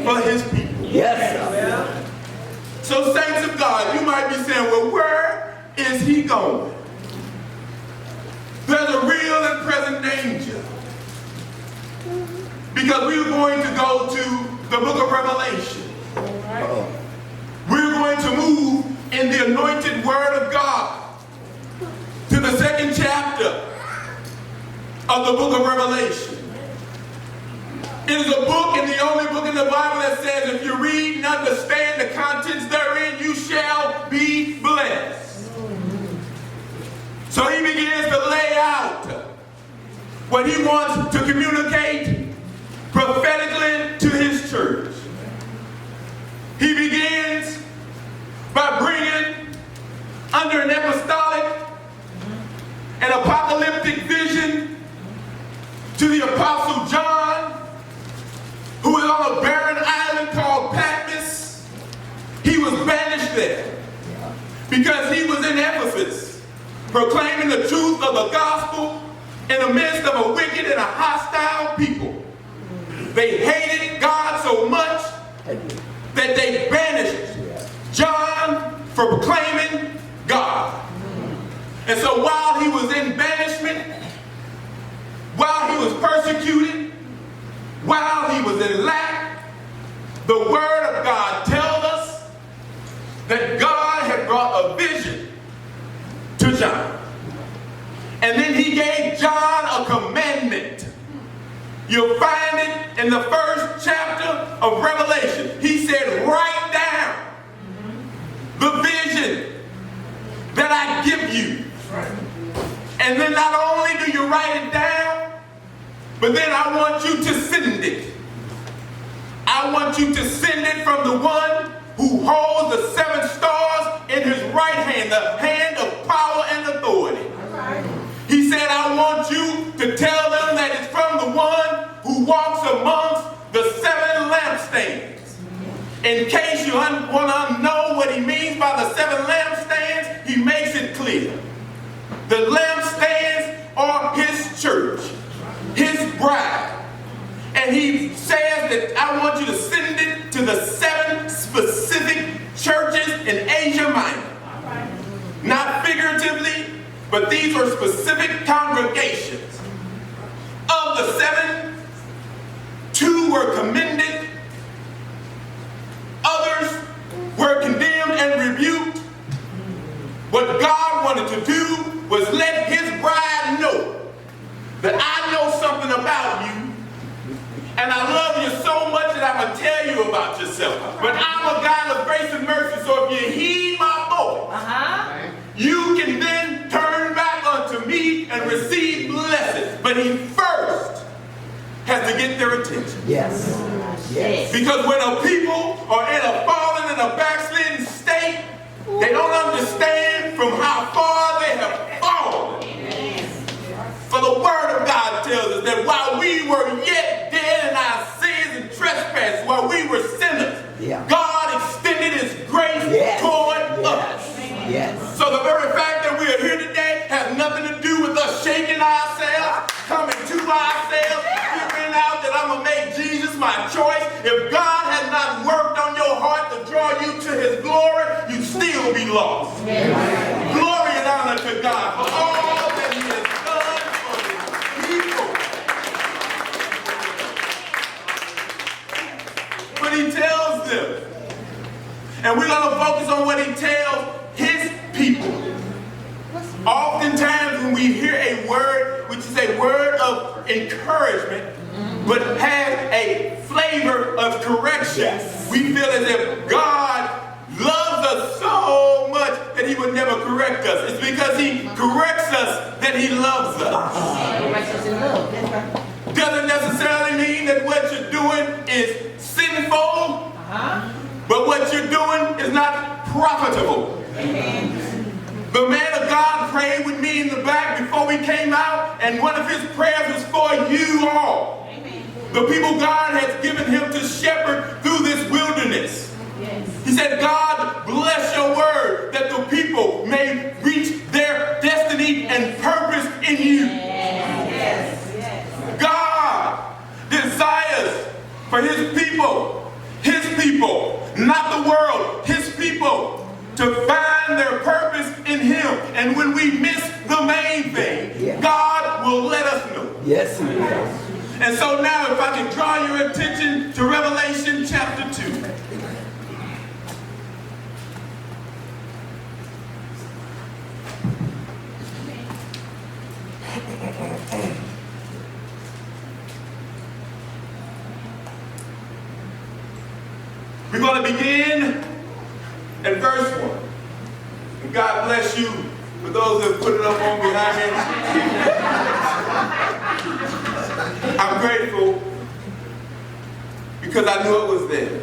for his people. Yes. So saints of God, you might be saying, well, where is he going? There's a real and present danger. Because we're going to go to the book of Revelation. We're going to move in the anointed word of God to the second chapter of the book of Revelation. It is a book, and the only book in the Bible that says if you read and understand the contents therein, you shall be blessed. So he begins to lay out what he wants to communicate prophetically to his church. He begins by bringing under an apostolic and apocalyptic vision to the Apostle John, who is on a barren island called Patmos. He was banished there because he was in Ephesus proclaiming the truth of the gospel in the midst of a wicked and a hostile people. They hated God so much that they banished John for proclaiming God. And so while he was in banishment, while he was persecuted, while he was in lack, the word of God tells us that God had brought a vision to John. And then he gave John a commandment. You'll find it in the first chapter of Revelation. He said, write down the vision that I give you. And then not only do you write it down, but then I want you to send it. I want you to send it from the one who holds the 7 stars in his right hand, the hand of power and authority. He said, I want you to tell them that it's from the one who walks amongst the 7 lampstands. In case you want to know what he means by the 7 lampstands, he makes it clear. The lampstands are his church, his bride. And he says that I want you to send it to the 7 specific churches in Asia Minor. Not figuratively, but these were specific congregations. Of the 7, 2 were commended, others were condemned and rebuked. What God wanted to do was let his bride know that I know something about you, and I love you so much that I'm going to tell you about yourself. But I'm a God of grace and mercy, so if you heed my voice, you can then turn back unto me and receive blessings. But he first has to get their attention. Yes. Yes. Because when a people are in a fallen and a backslidden state, they don't understand from how far they have fallen. For the word of God tells us that while we were yet dead in our sins and trespasses, while we were sinners, God extended his grace toward us. Yes. So the very fact that we are here today has nothing to do with us shaking ourselves, coming to ourselves, figuring out that I'm going to make Jesus my choice. If God has not worked on your heart to draw you to his glory, you still be lost. Glory and honor to God for all that he has done for his people. But he tells them, and we're going to focus on what he tells his people. Oftentimes when we hear a word, which is a word of encouragement, but has a flavor of correction, we feel as if God loves us so much that he would never correct us. It's because he corrects us that he loves us. Doesn't necessarily mean that what you're doing is sinful, but what you're doing is not profitable. The man of God prayed with me in the back before we came out, and one of his prayers was for you all. The people God has given him to shepherd through this wilderness. He said, God, bless your word that the people may reach their destiny and purpose in you. God desires for his people, people, not the world, his people, to find their purpose in him. And when we miss the main thing, God will let us know. Yes, he will. And so now if I can draw your attention to Revelation chapter 2. We're going to begin at verse 1. And God bless you for those that put it up on behind me. I'm grateful because I knew it was there.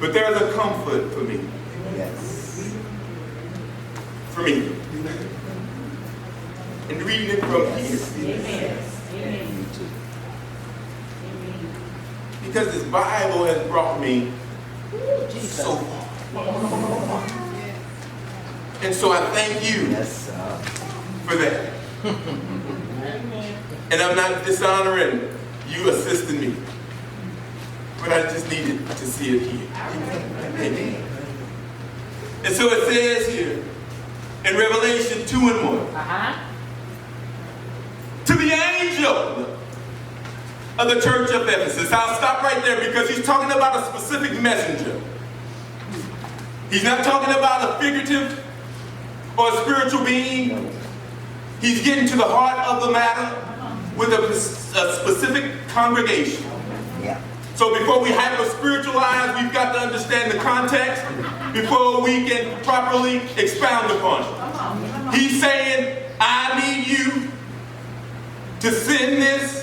But there's a comfort for me. Yes. For me. And reading it from here. Amen. Because this Bible has brought me so far. And so I thank you for that. And I'm not dishonoring you assisting me. But I just needed to see it here. Amen. And so it says here in Revelation 2 and 1. To the angel of the church of Ephesus. I'll stop right there because he's talking about a specific messenger. He's not talking about a figurative or a spiritual being. He's getting to the heart of the matter with a specific congregation. Yeah. So before we hyper-spiritualize, we've got to understand the context before we can properly expound upon it. He's saying, I need you to send this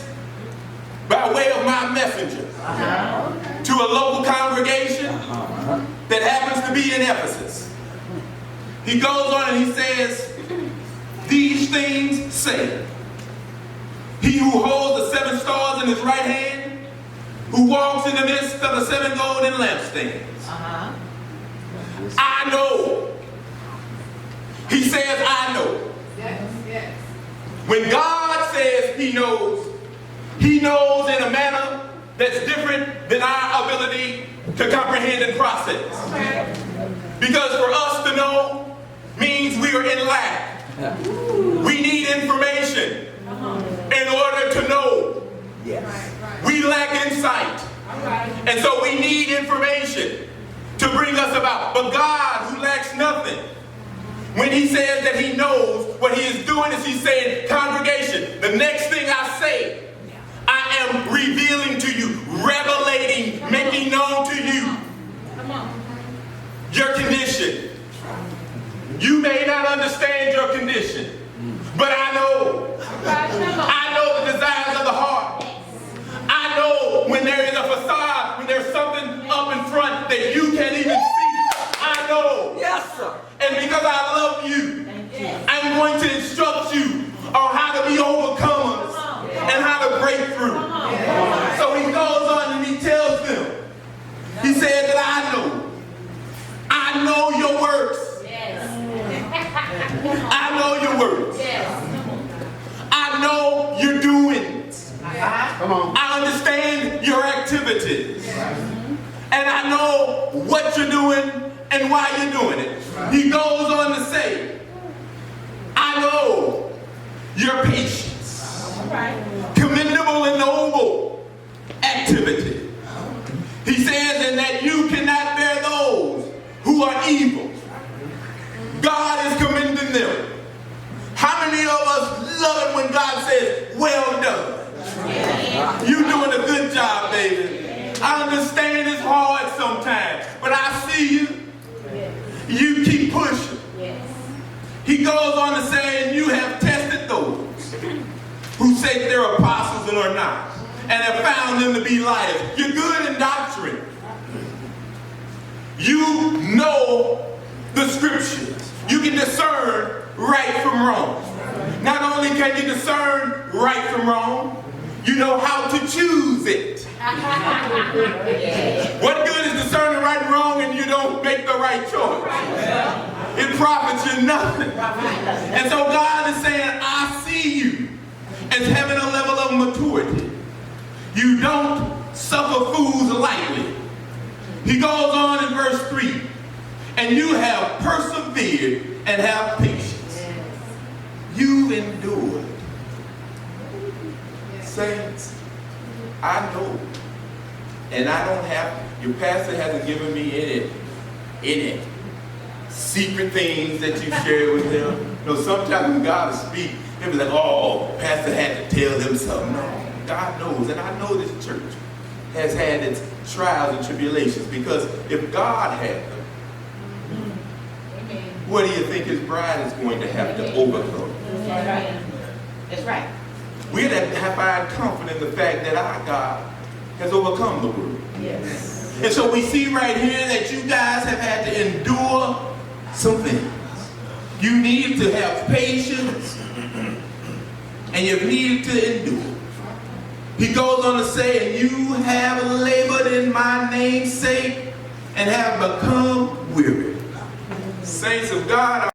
by way of my messenger to a local congregation that happens to be in Ephesus. He goes on and he says, these things say, he who holds the 7 stars in his right hand, who walks in the midst of the 7 golden lampstands. I know. He says, I know. Yes, yes. When God says he knows in a manner that's different than our ability to comprehend and process. Because for us to know means we are in lack. We need information in order to know. Yes. We lack insight. And so we need information to bring us about. But God, who lacks nothing, when he says that he knows, what he is doing is he's saying, congregation, the next thing I say, I am revealing to you, revelating, making known to you your condition. You may not understand your condition, but I know. I know the desires of the heart. I know when there is a facade, when there's something up in front that you can't even see. I know. Yes, sir. And because I love you, I'm going to instruct you on how to be overcomers and how to break through. So he goes on and he tells them, he said that I know your works. I know your works. I know your doings. I understand your activities. And I know what you're doing and why you're doing it. He goes on to say, I know your patience, commendable and noble activity. He says, and that you cannot bear those who are evil. God is commending them. How many of us love it when God says, well done? You're doing a good job, baby. I understand it's hard sometimes, but I see you. You keep pushing. He goes on to say, and you have tested those who say they're apostles and are not, and have found them to be liars. You're good in doctrine. You know the scriptures. You can discern right from wrong. Not only can you discern right from wrong, you know how to choose it. What good is discerning right and wrong and you don't make the right choice? It profits you nothing. And so God is saying, I see you as having a level of maturity. You don't suffer fools lightly. He goes on in verse 3. And you have persevered and have patience. You've endured. Saints, I know. And I don't have, your pastor hasn't given me any secret things that you share with him. No, sometimes when God will speak, he'll be like, oh, pastor had to tell them something. No, God knows. And I know this church has had its trials and tribulations, because if God had them, what do you think his bride is going to have to overcome? That's right. That's right. We're to find comfort in the fact that our God has overcome the world. Yes. And so we see right here that you guys have had to endure some things. You need to have patience, and you've needed to endure. He goes on to say, and you have labored in my name's sake and have become weary. Saints of God,